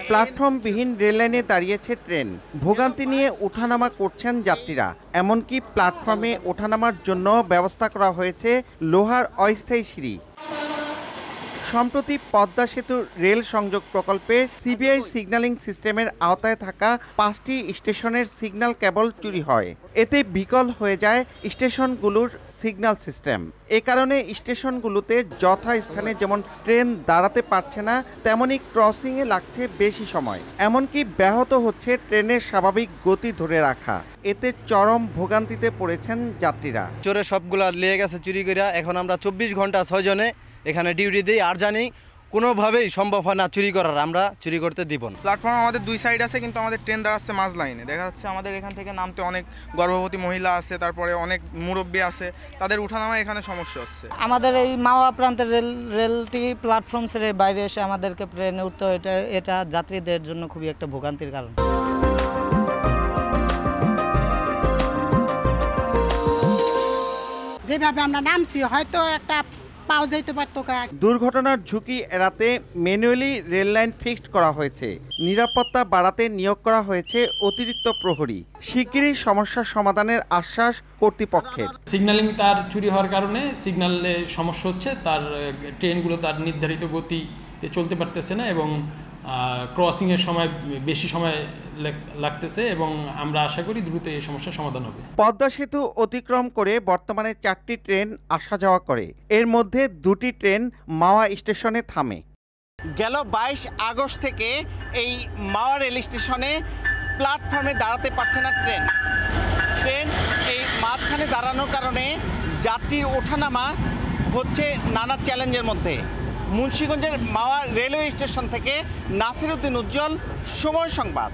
প্ল্যাটফর্মবিহীন রেললাইনে দাঁড়িয়েছে ট্রেন, ভোগান্তি নিয়ে ওঠানামা করছেন যাত্রীরা। এমনকি প্ল্যাটফর্মে ওঠানামার জন্য ব্যবস্থা করা হয়েছে লোহার অস্থায়ী সিঁড়ি। সম্প্রতি পদ্মা সেতু রেল সংযোগ প্রকল্পের সিবিআই সিগন্যালিং সিস্টেমের আওতায় থাকা 5টি স্টেশনের সিগন্যাল কেবল চুরি হয়। এতে বিকল হয়ে যায় স্টেশনগুলোর সিগন্যাল সিস্টেম। এ কারণে স্টেশনগুলোতে যথাস্থানে যেমন ট্রেন দাঁড়াতে পারছে না, তেমনি ক্রসিংয়ে লাগছে বেশি সময়। এমনকি ব্যাহত হচ্ছে ট্রেনের স্বাভাবিক গতি ধরে রাখা। এতে চরম ভোগান্তিতে পড়েছেন যাত্রীরা। চোরে সবগুলা লিয়ে গেছে চুরি করে। এখন আমরা 24 ঘন্টা 6 জনে এখানে ডিউটি দিই, আর জানি কোনোভাবেই সম্ভব হয় না চুরি করার, আমরা চুরি করতে দিব না। প্ল্যাটফর্ম আমাদের 2 সাইড আছে, কিন্তু আমাদের ট্রেন দাঁড়াচ্ছে মাঝ লাইনে। দেখা যাচ্ছে আমাদের এখান থেকে নামতে অনেক গর্ভবতী মহিলা আছে, তারপরে অনেক মুরব্বী আছে, তাদের উঠানামা এখানে সমস্যা হচ্ছে। আমাদের এই মাওয়া প্রান্তের রেলটি প্ল্যাটফর্ম ছেড়ে বাইরে এসে আমাদেরকে ট্রেনে উঠতে হয়। এটা যাত্রীদের জন্য খুবই একটা ভোগান্তির কারণ। যেভাবে আমরা নামছি হয়তো একটা পাওয়া যাইতে পারতো। দুর্ঘটনার ঝুঁকি এড়াতে ম্যানুয়ালি রেল লাইন ফিক্সড করা হয়েছে। নিরাপত্তা বাড়াতে নিয়োগ করা হয়েছে অতিরিক্ত প্রহরী। শিগগিরই সমস্যার সমাধানের আশ্বাস কর্তৃপক্ষের। সিগন্যালিং তার চুরি হওয়ার কারণে সিগন্যালে সমস্যা হচ্ছে, তার ট্রেনগুলো তার নির্ধারিত গতিতে চলতে পারতেছে না এবং ক্রসিংয়ের সময় বেশি সময় লাগতেছে, এবং আমরা আশা করি দ্রুত এই সমস্যার সমাধান হবে। পদ্মা সেতু অতিক্রম করে বর্তমানে 4টি ট্রেন আসা যাওয়া করে। এর মধ্যে 2টি ট্রেন মাওয়া স্টেশনে থামে। গেল 22 আগস্ট থেকে এই মাওয়া রেল স্টেশনে প্ল্যাটফর্মে দাঁড়াতে পারছে না ট্রেন। এই মাঝখানে দাঁড়ানোর কারণে যাত্রীর ওঠানামা হচ্ছে নানা চ্যালেঞ্জের মধ্যে। মুন্সিগঞ্জের মাওয়া রেলওয়ে স্টেশন থেকে নাসির উদ্দিন উজ্জ্বল, সময় সংবাদ।